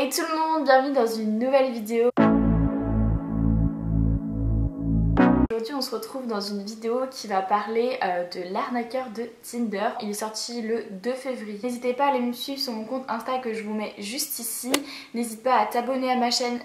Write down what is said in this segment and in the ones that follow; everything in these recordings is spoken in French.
Hey tout le monde, bienvenue dans une nouvelle vidéo. Aujourd'hui on se retrouve dans une vidéo qui va parler de l'arnaqueur de Tinder. Il est sorti le 2 février. N'hésitez pas à aller me suivre sur mon compte Insta que je vous mets juste ici. N'hésite pas à t'abonner à ma chaîne,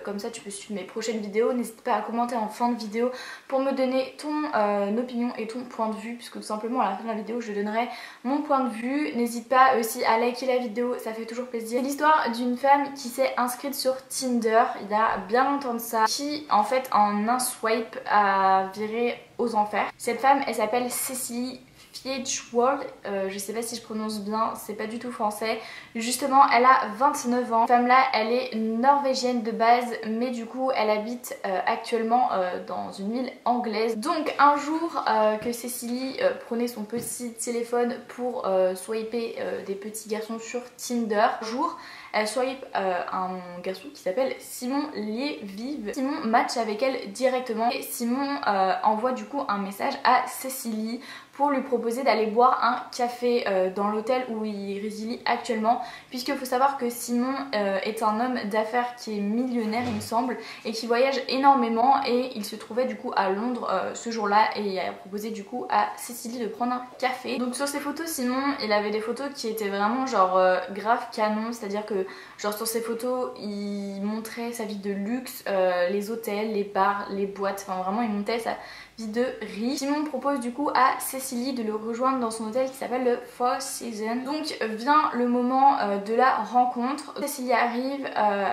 comme ça tu peux suivre mes prochaines vidéos. N'hésite pas à commenter en fin de vidéo pour me donner ton opinion et ton point de vue, puisque tout simplement à la fin de la vidéo je donnerai mon point de vue. N'hésite pas aussi à liker la vidéo, ça fait toujours plaisir. C'est l'histoire d'une femme qui s'est inscrite sur Tinder il y a bien longtemps de ça, qui en fait en un swipe a viré aux enfers. Cette femme elle s'appelle Cecily Fjellsvold, je sais pas si je prononce bien, c'est pas du tout français. Justement elle a 29 ans. Cette femme là elle est norvégienne de base, mais du coup elle habite actuellement dans une ville anglaise. Donc un jour que Cecily prenait son petit téléphone pour swiper des petits garçons sur Tinder, un jour elle swipe un garçon qui s'appelle Simon Liévive. Simon match avec elle directement et Simon envoie du coup un message à Cecily pour lui proposer d'aller boire un café dans l'hôtel où il réside actuellement, puisqu'il faut savoir que Simon est un homme d'affaires qui est millionnaire il me semble et qui voyage énormément, et il se trouvait du coup à Londres ce jour-là et il a proposé du coup à Cecily de prendre un café. Donc sur ses photos Simon il avait des photos qui étaient vraiment genre grave canon, c'est à dire que genre sur ses photos il montrait sa vie de luxe, les hôtels, les bars, les boîtes, enfin vraiment il montait sa vie de riche. Simon propose du coup à Cecily de le rejoindre dans son hôtel qui s'appelle le Four Seasons. Donc vient le moment de la rencontre. Cecily arrive,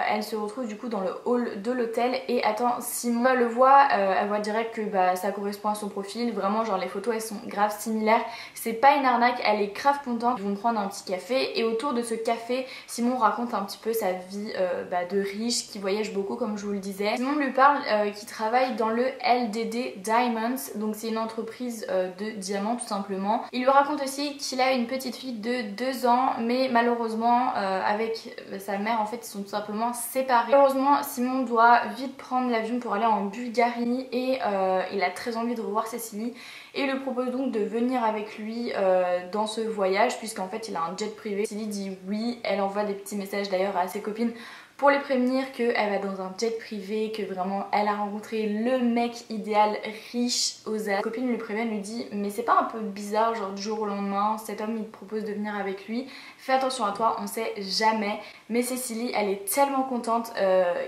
elle se retrouve du coup dans le hall de l'hôtel et attend Simon. Elle le voit, elle voit direct que bah, ça correspond à son profil, vraiment genre les photos elles sont grave similaires, c'est pas une arnaque, elle est grave contente. Ils vont prendre un petit café et autour de ce café Simon raconte un petit peu sa vie de riche qui voyage beaucoup comme je vous le disais. Simon lui parle qu'il travaille dans le LDD Diamond, donc c'est une entreprise de diamants tout simplement. Il lui raconte aussi qu'il a une petite fille de 2 ans, mais malheureusement avec sa mère en fait ils sont tout simplement séparés. Malheureusement Simon doit vite prendre l'avion pour aller en Bulgarie et il a très envie de revoir Cecily et il lui propose donc de venir avec lui dans ce voyage, puisqu'en fait il a un jet privé. Cecily dit oui, elle envoie des petits messages d'ailleurs à ses copines pour les prévenir qu'elle va dans un jet privé, que vraiment elle a rencontré le mec idéal riche aux As. Les copines lui préviennent, lui dit mais c'est pas un peu bizarre genre du jour au lendemain cet homme il te propose de venir avec lui, fais attention à toi, on sait jamais. Mais Cecily elle est tellement contente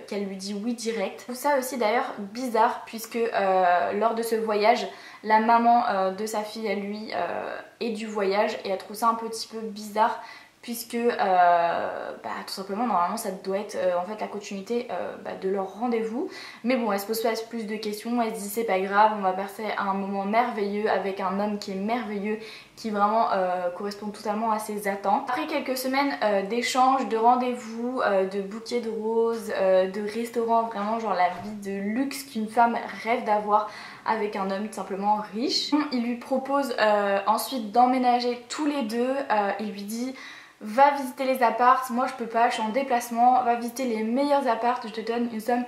qu'elle lui dit oui direct. Je trouve ça aussi d'ailleurs bizarre puisque lors de ce voyage la maman de sa fille à lui est du voyage et elle trouve ça un petit peu bizarre, puisque tout simplement normalement ça doit être en fait la continuité de leur rendez-vous. Mais bon elle se pose pas plus de questions, elle se dit c'est pas grave, on va passer un moment merveilleux avec un homme qui est merveilleux, qui vraiment correspond totalement à ses attentes. Après quelques semaines d'échanges, de rendez-vous, de bouquets de roses, de restaurants, vraiment genre la vie de luxe qu'une femme rêve d'avoir avec un homme tout simplement riche. Il lui propose ensuite d'emménager tous les deux, il lui dit va visiter les apparts, moi je peux pas, je suis en déplacement, va visiter les meilleurs apparts, je te donne une somme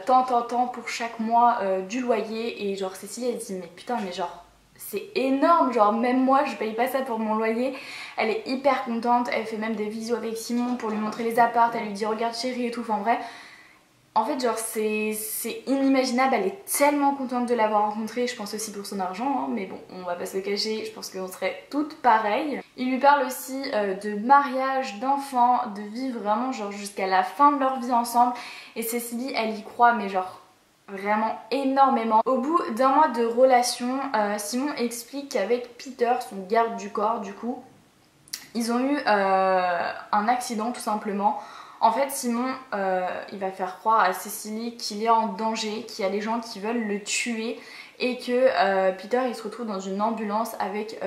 tant pour chaque mois du loyer. Et genre Cécile elle dit mais putain mais genre c'est énorme, genre même moi je paye pas ça pour mon loyer. Elle est hyper contente, elle fait même des visios avec Simon pour lui montrer les apparts, elle lui dit regarde chérie et tout, enfin bref. En fait genre c'est inimaginable, elle est tellement contente de l'avoir rencontré, je pense aussi pour son argent hein, mais bon on va pas se le cacher, je pense qu'on serait toutes pareilles. Il lui parle aussi de mariage, d'enfants, de vivre vraiment genre jusqu'à la fin de leur vie ensemble, et Cecily elle y croit mais genre vraiment énormément. Au bout d'un mois de relation, Simon explique qu'avec Peter, son garde du corps du coup, ils ont eu un accident tout simplement. En fait Simon il va faire croire à Cecily qu'il est en danger, qu'il y a des gens qui veulent le tuer et que Peter il se retrouve dans une ambulance avec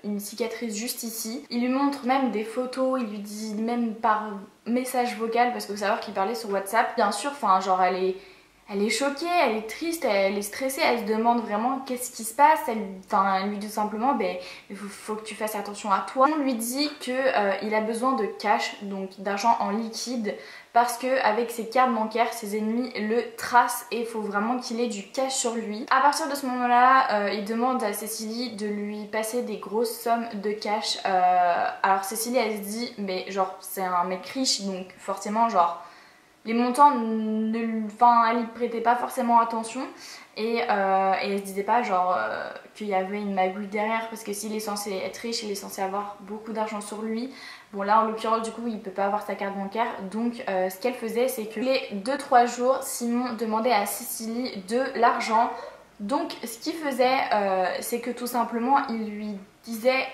une cicatrice juste ici. Il lui montre même des photos, il lui dit même par message vocal, parce qu'il faut savoir qu'il parlait sur WhatsApp. Bien sûr, enfin genre elle est Elle est choquée, elle est triste, elle est stressée, elle se demande vraiment qu'est-ce qui se passe. Elle lui dit tout simplement il faut que tu fasses attention à toi. On lui dit qu'il a besoin de cash, donc d'argent en liquide, parce qu'avec ses cartes bancaires, ses ennemis le tracent et il faut vraiment qu'il ait du cash sur lui. À partir de ce moment-là, il demande à Cécilie de lui passer des grosses sommes de cash. Alors Cécilie elle se dit mais genre c'est un mec riche donc forcément genre les montants, elle y prêtait pas forcément attention et elle se disait pas genre qu'il y avait une magouille derrière parce que s'il est censé être riche, il est censé avoir beaucoup d'argent sur lui. Bon là en l'occurrence du coup il peut pas avoir sa carte bancaire donc ce qu'elle faisait c'est que les 2-3 jours Simon demandait à Cécilie de l'argent. Donc ce qu'il faisait c'est que tout simplement il lui disait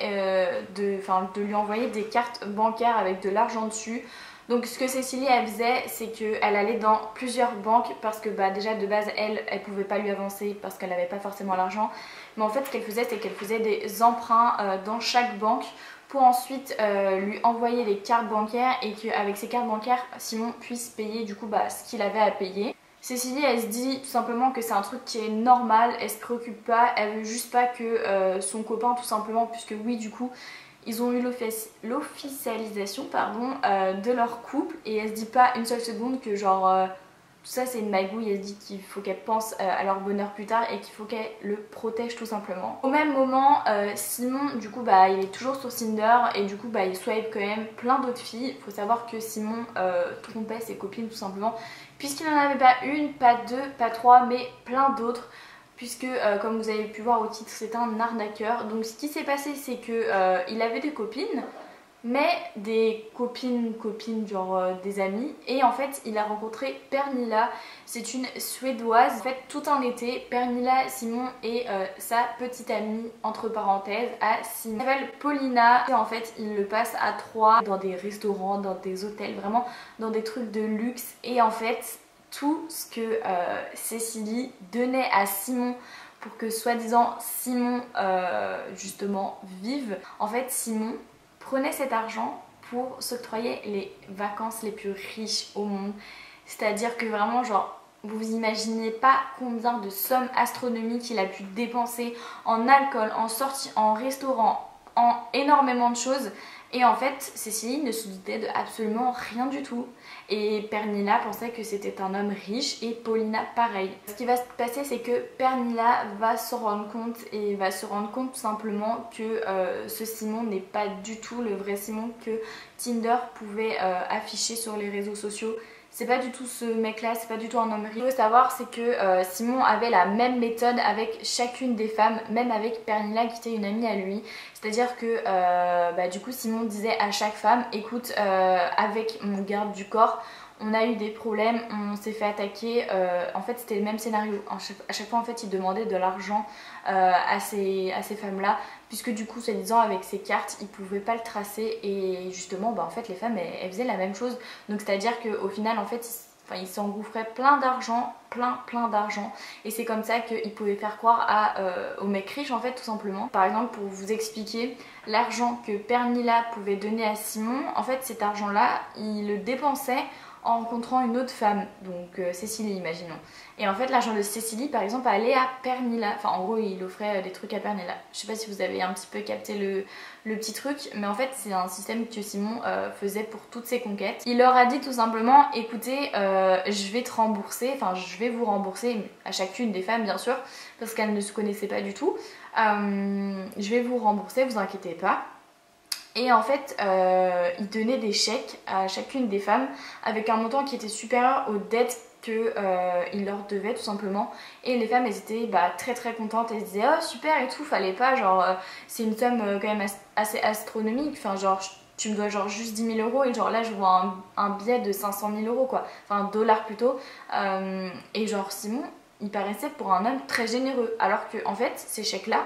de lui envoyer des cartes bancaires avec de l'argent dessus. Donc ce que Cécilie elle faisait c'est qu'elle allait dans plusieurs banques parce que déjà de base elle pouvait pas lui avancer parce qu'elle n'avait pas forcément l'argent. Mais en fait ce qu'elle faisait c'est qu'elle faisait des emprunts dans chaque banque pour ensuite lui envoyer des cartes bancaires et qu'avec ces cartes bancaires Simon puisse payer du coup ce qu'il avait à payer. Cécilie elle se dit tout simplement que c'est un truc qui est normal, elle se préoccupe pas, elle veut juste pas que son copain tout simplement, puisque oui du coup ils ont eu l'officialisation de leur couple et elle se dit pas une seule seconde que genre tout ça c'est une magouille. Elle se dit qu'il faut qu'elle pense à leur bonheur plus tard et qu'il faut qu'elle le protège tout simplement. Au même moment Simon du coup il est toujours sur Tinder et du coup il swipe quand même plein d'autres filles. Il faut savoir que Simon trompait ses copines tout simplement puisqu'il n'en avait pas une, pas deux, pas trois mais plein d'autres. Puisque comme vous avez pu voir au titre c'est un arnaqueur. Donc ce qui s'est passé c'est que il avait des copines, mais des copines genre des amis, et en fait il a rencontré Pernilla. C'est une Suédoise. En fait tout un été Pernilla, Simon et sa petite amie entre parenthèses à Simon, elle s'appelle Paulina, et en fait ils le passent à 3 dans des restaurants, dans des hôtels, vraiment dans des trucs de luxe. Et en fait tout ce que Cécilie donnait à Simon pour que soi-disant Simon justement vive, en fait Simon prenait cet argent pour s'octroyer les vacances les plus riches au monde. C'est-à-dire que vraiment genre vous imaginez pas combien de sommes astronomiques il a pu dépenser en alcool, en sorties, en restaurant, en énormément de choses. Et en fait Cécilie ne se doutait de absolument rien du tout. Et Pernilla pensait que c'était un homme riche et Paulina pareil. Ce qui va se passer c'est que Pernilla va se rendre compte tout simplement que ce Simon n'est pas du tout le vrai Simon que Tinder pouvait afficher sur les réseaux sociaux. C'est pas du tout ce mec là, c'est pas du tout un homme riche. Ce qu'il faut savoir c'est que Simon avait la même méthode avec chacune des femmes, même avec Pernilla qui était une amie à lui. C'est à dire que du coup Simon disait à chaque femme écoute avec mon garde du corps on a eu des problèmes, on s'est fait attaquer. En fait c'était le même scénario. À chaque fois en fait il demandait de l'argent à ces femmes là, puisque du coup soi-disant avec ces cartes ils pouvaient pas le tracer. Et justement en fait les femmes elles faisaient la même chose. Donc c'est à dire qu'au final en fait il s'engouffrait plein d'argent, plein d'argent, et c'est comme ça qu'il pouvait faire croire aux mecs riches en fait tout simplement. Par exemple pour vous expliquer l'argent que Pernilla pouvait donner à Simon, en fait cet argent là il le dépensait en rencontrant une autre femme, donc Cécilie imaginons. Et en fait l'argent de Cécilie par exemple allait à Pernilla, enfin en gros il offrait des trucs à Pernilla. Je sais pas si vous avez un petit peu capté le petit truc, mais en fait c'est un système que Simon faisait pour toutes ses conquêtes. Il leur a dit tout simplement écoutez je vais te rembourser, enfin je vais vous rembourser à chacune des femmes bien sûr parce qu'elles ne se connaissaient pas du tout. Je vais vous rembourser, vous inquiétez pas. Et en fait il donnait des chèques à chacune des femmes avec un montant qui était supérieur aux dettes qu'il leur devait tout simplement. Et les femmes elles étaient très contentes, elles se disaient oh super et tout, fallait pas, genre c'est une somme quand même assez astronomique, enfin genre tu me dois genre juste 10 000 € et genre là je vois un billet de 500 000 € quoi, enfin dollars plutôt. Et genre Simon il paraissait pour un homme très généreux alors que en fait ces chèques là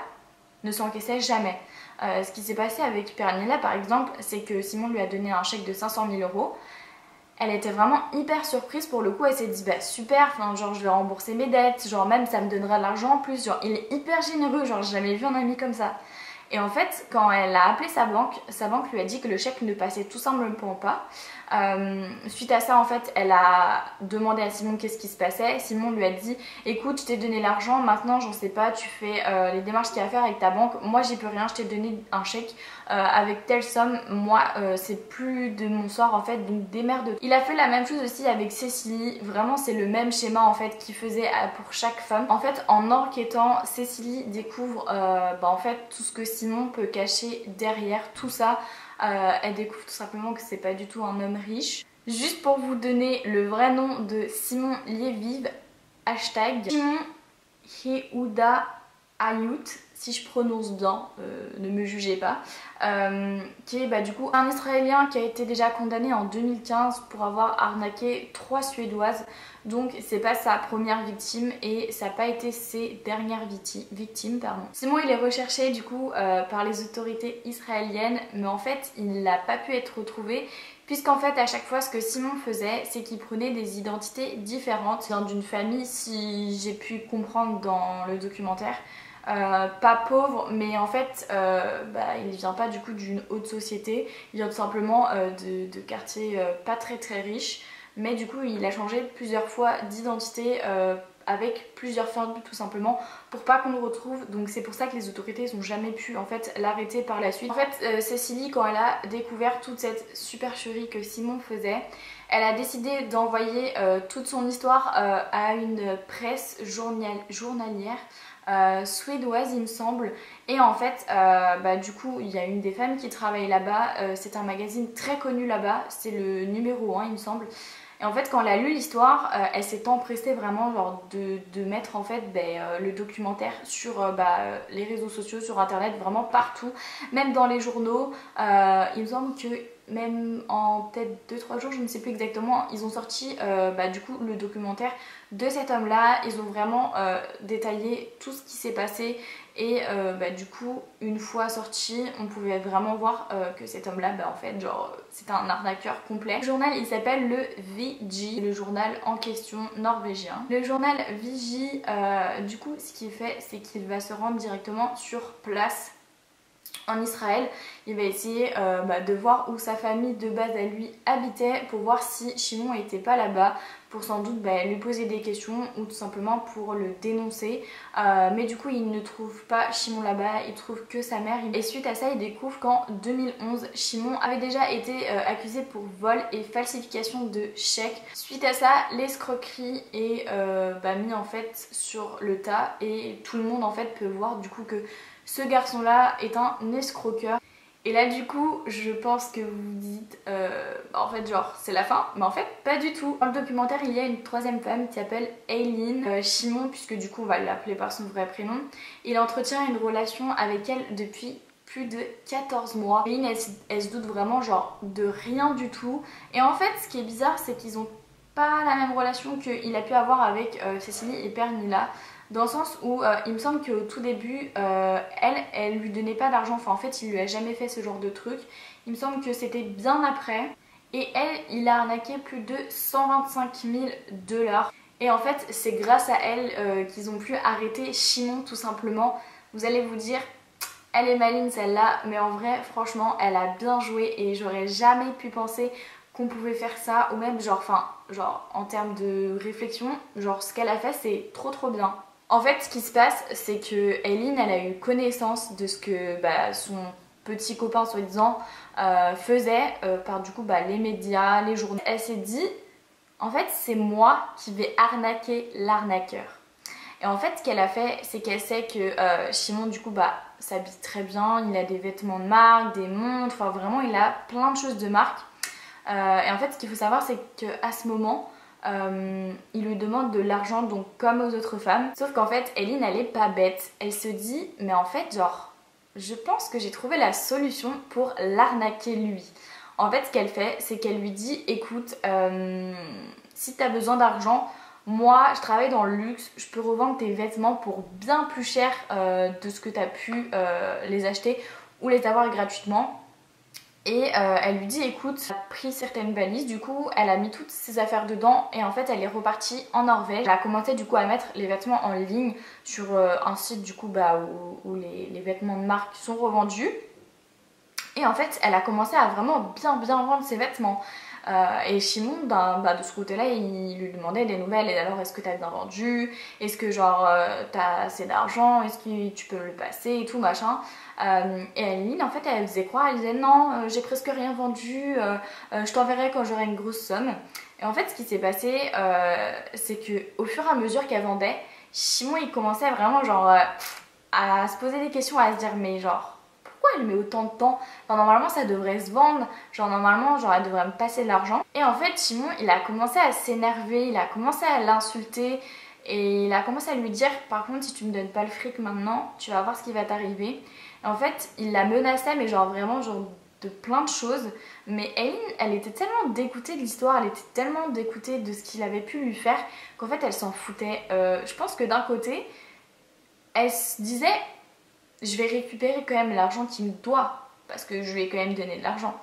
ne s'encaissaient jamais. Ce qui s'est passé avec Pernilla par exemple c'est que Simon lui a donné un chèque de 500 000 €. Elle était vraiment hyper surprise pour le coup, elle s'est dit super, enfin genre je vais rembourser mes dettes, genre même ça me donnera de l'argent en plus, genre il est hyper généreux, genre j'ai jamais vu un ami comme ça. Et en fait quand elle a appelé sa banque lui a dit que le chèque ne passait tout simplement pas. Suite à ça en fait elle a demandé à Simon qu'est-ce qui se passait. Simon lui a dit écoute, je t'ai donné l'argent, maintenant j'en sais pas, tu fais les démarches qu'il y a à faire avec ta banque, moi j'y peux rien, je t'ai donné un chèque avec telle somme, moi c'est plus de mon sort en fait, donc démerde. Il a fait la même chose aussi avec Cécilie, vraiment c'est le même schéma en fait qu'il faisait pour chaque femme. En fait en enquêtant, Cécilie découvre en fait tout ce que Simon peut cacher derrière tout ça. Elle découvre tout simplement que c'est pas du tout un homme riche. Juste pour vous donner le vrai nom de Simon Lieviv, hashtag Simon Yehuda Ayut, si je prononce bien, ne me jugez pas, qui est du coup un Israélien qui a été déjà condamné en 2015 pour avoir arnaqué 3 Suédoises. Donc c'est pas sa première victime et ça n'a pas été ses dernières victimes. Simon il est recherché du coup par les autorités israéliennes, mais en fait il n'a pas pu être retrouvé. Puisqu'en fait à chaque fois ce que Simon faisait c'est qu'il prenait des identités différentes. Il vient d'une famille, si j'ai pu comprendre dans le documentaire, pas pauvre, mais en fait il vient pas du coup d'une haute société, il vient tout simplement de quartiers pas très riches, mais du coup il a changé plusieurs fois d'identité avec plusieurs femmes tout simplement pour pas qu'on le retrouve. Donc c'est pour ça que les autorités n'ont jamais pu en fait l'arrêter par la suite. En fait Cécilie, quand elle a découvert toute cette supercherie que Simon faisait, elle a décidé d'envoyer toute son histoire à une presse journalière suédoise il me semble. Et en fait du coup il y a une des femmes qui travaille là-bas, c'est un magazine très connu là-bas, c'est le numéro 1 il me semble. Et en fait quand elle a lu l'histoire, elle s'est empressée vraiment genre de mettre en fait le documentaire sur les réseaux sociaux, sur internet, vraiment partout, même dans les journaux. Il me semble que même en peut-être 2-3 jours, je ne sais plus exactement, ils ont sorti du coup le documentaire de cet homme là. Ils ont vraiment détaillé tout ce qui s'est passé et du coup une fois sorti on pouvait vraiment voir que cet homme là en fait genre c'était un arnaqueur complet. Le journal il s'appelle le VG, le journal en question norvégien. Le journal VG du coup ce qu'il fait c'est qu'il va se rendre directement sur place en Israël. Il va essayer de voir où sa famille de base à lui habitait pour voir si Shimon n'était pas là-bas, pour sans doute lui poser des questions ou tout simplement pour le dénoncer. Mais du coup il ne trouve pas Shimon là-bas, il trouve que sa mère. Et suite à ça il découvre qu'en 2011 Shimon avait déjà été accusé pour vol et falsification de chèques. Suite à ça l'escroquerie est mis en fait sur le tas et tout le monde en fait peut voir du coup que ce garçon là est un escroqueur. Et là du coup je pense que vous vous dites en fait genre c'est la fin, mais en fait pas du tout. Dans le documentaire il y a une troisième femme qui s'appelle Eileen Shimon, puisque du coup on va l'appeler par son vrai prénom. Il entretient une relation avec elle depuis plus de 14 mois. Eileen elle se doute vraiment genre de rien du tout. Et en fait ce qui est bizarre c'est qu'ils ont pas la même relation qu'il a pu avoir avec Cécilie et Pernilla. Dans le sens où il me semble qu'au tout début, elle lui donnait pas d'argent, enfin en fait il lui a jamais fait ce genre de truc. Il me semble que c'était bien après. Et elle, il a arnaqué plus de 125 000 $. Et en fait c'est grâce à elle qu'ils ont pu arrêter Shimon tout simplement. Vous allez vous dire, elle est maligne celle-là, mais en vrai franchement elle a bien joué et j'aurais jamais pu penser qu'on pouvait faire ça, ou même genre en termes de réflexion, genre ce qu'elle a fait c'est trop bien. En fait ce qui se passe c'est que Eileen elle a eu connaissance de ce que son petit copain soi-disant faisait par du coup les médias, les journaux. Elle s'est dit en fait c'est moi qui vais arnaquer l'arnaqueur. Et en fait ce qu'elle a fait c'est qu'elle sait que Shimon du coup s'habille très bien, il a des vêtements de marque, des montres, enfin vraiment il a plein de choses de marque. Et en fait ce qu'il faut savoir c'est qu'à ce moment il lui demande de l'argent donc comme aux autres femmes. Sauf qu'en fait Eileen elle est pas bête. Elle se dit mais en fait genre je pense que j'ai trouvé la solution pour l'arnaquer lui. En fait ce qu'elle fait c'est qu'elle lui dit écoute si t'as besoin d'argent, moi je travaille dans le luxe, je peux revendre tes vêtements pour bien plus cher de ce que t'as pu les acheter ou les avoir gratuitement. Et elle lui dit écoute, elle a pris certaines valises, du coup elle a mis toutes ses affaires dedans et en fait elle est repartie en Norvège. Elle a commencé du coup à mettre les vêtements en ligne sur un site du coup où les vêtements de marque sont revendus. Et en fait elle a commencé à vraiment bien vendre ses vêtements. Et Simon, de ce côté-là, il lui demandait des nouvelles. Et alors, est-ce que t'as bien vendu? Est-ce que genre t'as assez d'argent? Est-ce que tu peux le passer et tout machin? Et Aline, en fait, elle faisait croire, elle disait non, j'ai presque rien vendu, je t'enverrai quand j'aurai une grosse somme. Et en fait, ce qui s'est passé, c'est que au fur et à mesure qu'elle vendait, Simon il commençait vraiment genre à se poser des questions, à se dire mais genre pourquoi elle met autant de temps? Enfin, normalement ça devrait se vendre, genre normalement genre elle devrait me passer de l'argent. Et en fait Simon il a commencé à s'énerver, il a commencé à l'insulter et il a commencé à lui dire par contre si tu me donnes pas le fric maintenant, tu vas voir ce qui va t'arriver. Et en fait il la menaçait mais genre vraiment genre de plein de choses. Mais Aileen, elle était tellement dégoûtée de l'histoire, elle était tellement dégoûtée de ce qu'il avait pu lui faire qu'en fait elle s'en foutait. Je pense que d'un côté, elle se disait je vais récupérer quand même l'argent qu'il me doit parce que je lui ai quand même donné de l'argent.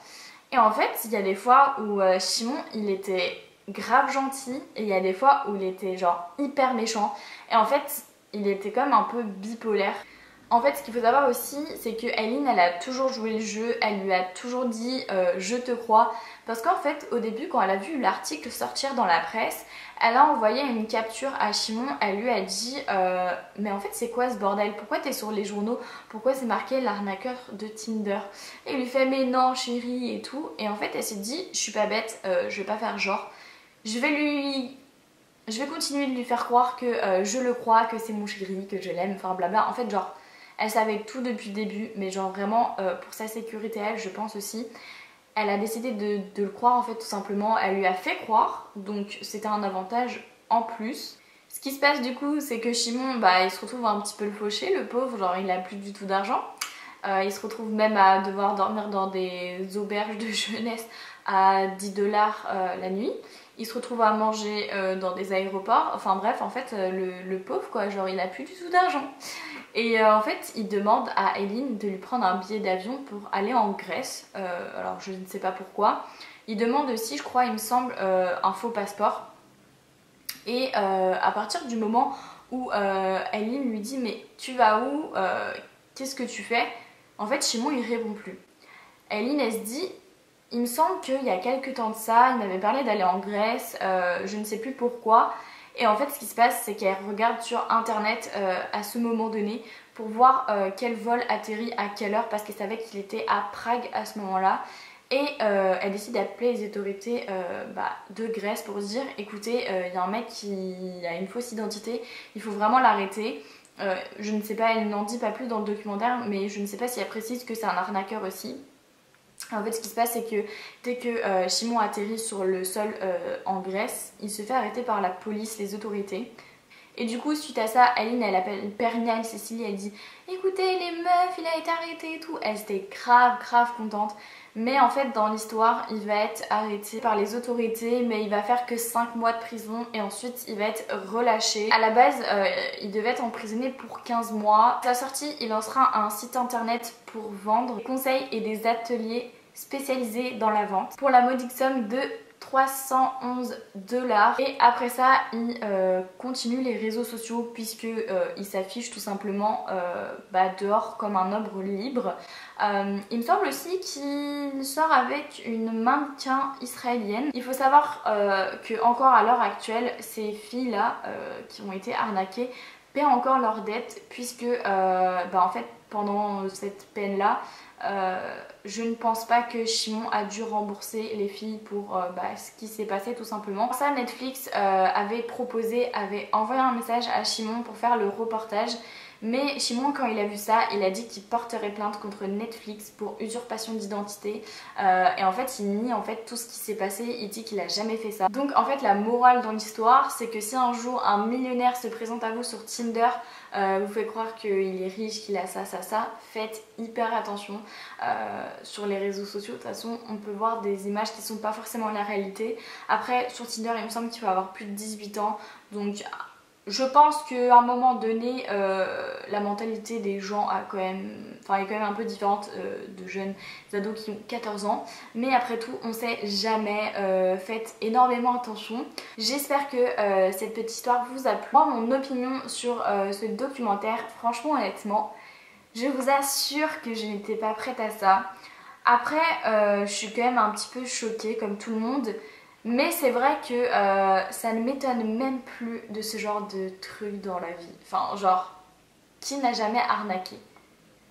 Et en fait, il y a des fois où Simon, il était grave gentil et il y a des fois où il était genre hyper méchant. Et en fait, il était comme un peu bipolaire. En fait, ce qu'il faut savoir aussi, c'est que Aileen, elle a toujours joué le jeu, elle lui a toujours dit je te crois. Parce qu'en fait, au début, quand elle a vu l'article sortir dans la presse, elle a envoyé une capture à Simon, elle lui a dit mais en fait, c'est quoi ce bordel? Pourquoi t'es sur les journaux? Pourquoi c'est marqué l'arnaqueur de Tinder? Et il lui fait mais non, chérie et tout. Et en fait, elle s'est dit je suis pas bête, je vais pas faire genre. Je vais continuer de lui faire croire que je le crois, que c'est mon chéri, que je l'aime, enfin blabla. En fait, genre. Elle savait tout depuis le début, mais genre vraiment pour sa sécurité elle, je pense aussi. Elle a décidé de le croire en fait tout simplement. Elle lui a fait croire, donc c'était un avantage en plus. Ce qui se passe du coup, c'est que Simon, il se retrouve un petit peu le fauché, le pauvre, genre il a plus du tout d'argent. Il se retrouve même à devoir dormir dans des auberges de jeunesse à 10 $ la nuit. Il se retrouve à manger dans des aéroports. Enfin bref, en fait, le pauvre quoi, genre il a plus du tout d'argent. Et en fait, il demande à Aileen de lui prendre un billet d'avion pour aller en Grèce. Alors je ne sais pas pourquoi. Il demande aussi, je crois, il me semble, un faux passeport. Et à partir du moment où Aileen lui dit mais tu vas où? Qu'est-ce que tu fais? En fait, Simon il répond plus. Aileen elle se dit il me semble qu'il y a quelques temps de ça, il m'avait parlé d'aller en Grèce, je ne sais plus pourquoi. Et en fait ce qui se passe c'est qu'elle regarde sur internet à ce moment donné pour voir quel vol atterrit à quelle heure parce qu'elle savait qu'il était à Prague à ce moment-là. Et elle décide d'appeler les autorités de Grèce pour se dire écoutez, il y a un mec qui a une fausse identité, il faut vraiment l'arrêter. Je ne sais pas, elle n'en dit pas plus dans le documentaire, mais je ne sais pas si elle précise que c'est un arnaqueur aussi. En fait ce qui se passe c'est que dès que Simon atterrit sur le sol en Grèce, il se fait arrêter par la police, les autorités. Et du coup suite à ça, Aileen elle appelle Pernia Cécilie, elle dit écoutez les meufs il a été arrêté et tout. Elle était grave contente. Mais en fait dans l'histoire il va être arrêté par les autorités mais il va faire que 5 mois de prison et ensuite il va être relâché. À la base il devait être emprisonné pour 15 mois. À sa sortie il lancera un site internet pour vendre des conseils et des ateliers spécialisés dans la vente pour la modique somme de 311 $. Et après ça il continue les réseaux sociaux puisque il s'affiche tout simplement dehors comme un homme libre. Il me semble aussi qu'il sort avec une mannequin israélienne. Il faut savoir que encore à l'heure actuelle ces filles là qui ont été arnaquées paient encore leurs dettes puisque en fait pendant cette peine là je ne pense pas que Simon a dû rembourser les filles pour ce qui s'est passé tout simplement. Pour ça Netflix avait envoyé un message à Simon pour faire le reportage. Mais Simon quand il a vu ça, il a dit qu'il porterait plainte contre Netflix pour usurpation d'identité. Et en fait il nie tout ce qui s'est passé, il dit qu'il a jamais fait ça. Donc en fait la morale dans l'histoire c'est que si un jour un millionnaire se présente à vous sur Tinder, vous fait croire qu'il est riche, qu'il a ça, faites hyper attention sur les réseaux sociaux. De toute façon on peut voir des images qui sont pas forcément la réalité. Après sur Tinder il me semble qu'il faut avoir plus de 18 ans, donc je pense qu'à un moment donné la mentalité des gens est quand même un peu différente de jeunes ados qui ont 14 ans. Mais après tout on sait jamais, faites énormément attention. J'espère que cette petite histoire vous a plu. Moi mon opinion sur ce documentaire, franchement honnêtement, je vous assure que je n'étais pas prête à ça. Après je suis quand même un petit peu choquée comme tout le monde, mais c'est vrai que ça ne m'étonne même plus de ce genre de truc dans la vie. Enfin genre, qui n'a jamais arnaqué?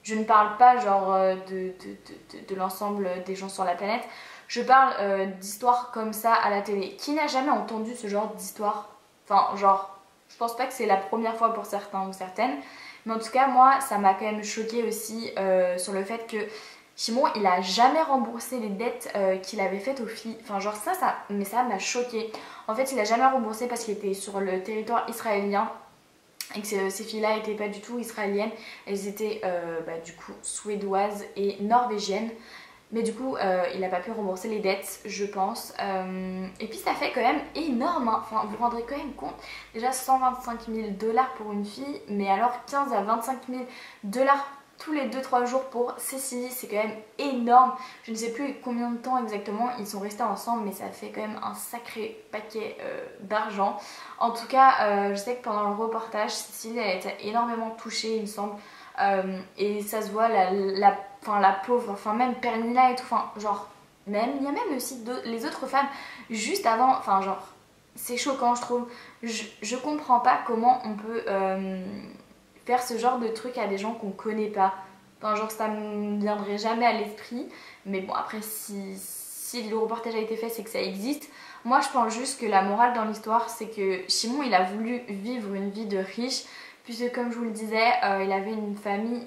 Je ne parle pas genre de l'ensemble des gens sur la planète. Je parle d'histoires comme ça à la télé. Qui n'a jamais entendu ce genre d'histoire? Enfin genre, je pense pas que c'est la première fois pour certains ou certaines. Mais en tout cas moi ça m'a quand même choquée aussi sur le fait que Shimon il a jamais remboursé les dettes qu'il avait faites aux filles. Enfin genre mais ça m'a choquée. En fait il a jamais remboursé parce qu'il était sur le territoire israélien et que ces filles-là n'étaient pas du tout israéliennes, elles étaient du coup suédoises et norvégiennes. Mais du coup, il n'a pas pu rembourser les dettes, je pense. Et puis ça fait quand même énorme, hein. Enfin, vous vous rendrez quand même compte. Déjà 125 000 dollars pour une fille, mais alors 15 à 25 000 dollars tous les 2-3 jours pour Cécilie, c'est quand même énorme. Je ne sais plus combien de temps exactement ils sont restés ensemble, mais ça fait quand même un sacré paquet d'argent. En tout cas, je sais que pendant le reportage, Cécilie elle a été énormément touchée, il me semble. Et ça se voit, la pauvre, enfin même Pernilla et tout, enfin genre, même, il y a même aussi les autres femmes juste avant, enfin genre, c'est choquant je trouve. Je comprends pas comment on peut faire ce genre de truc à des gens qu'on connaît pas. Enfin genre ça me viendrait jamais à l'esprit. Mais bon après si le reportage a été fait c'est que ça existe. Moi je pense juste que la morale dans l'histoire c'est que Shimon il a voulu vivre une vie de riche. Puisque comme je vous le disais, il avait une famille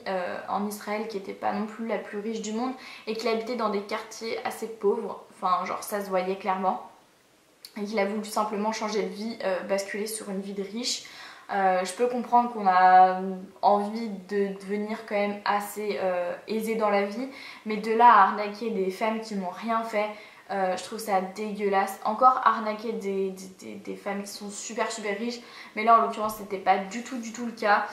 en Israël qui n'était pas non plus la plus riche du monde. Et qu'il habitait dans des quartiers assez pauvres. Enfin genre ça se voyait clairement. Et qu'il a voulu tout simplement changer de vie, basculer sur une vie de riche. Je peux comprendre qu'on a envie de devenir quand même assez aisé dans la vie, mais de là à arnaquer des femmes qui n'ont rien fait, je trouve ça dégueulasse. Encore arnaquer des femmes qui sont super super riches, mais là en l'occurrence c'était pas du tout le cas.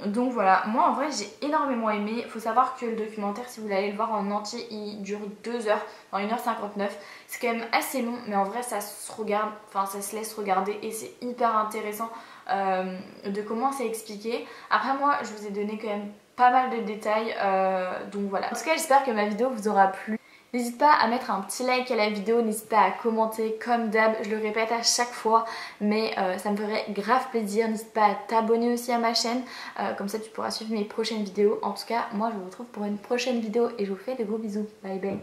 Donc voilà, moi en vrai j'ai énormément aimé. Il faut savoir que le documentaire, si vous voulez aller le voir en entier, il dure 2 heures, dans 1h59. C'est quand même assez long, mais en vrai ça se regarde, enfin ça se laisse regarder et c'est hyper intéressant de comment c'est expliqué. Après moi je vous ai donné quand même pas mal de détails, donc voilà. En tout cas j'espère que ma vidéo vous aura plu. N'hésite pas à mettre un petit like à la vidéo, n'hésite pas à commenter comme d'hab, je le répète à chaque fois, mais ça me ferait grave plaisir. N'hésite pas à t'abonner aussi à ma chaîne, comme ça tu pourras suivre mes prochaines vidéos. En tout cas, moi je vous retrouve pour une prochaine vidéo et je vous fais de gros bisous. Bye bye.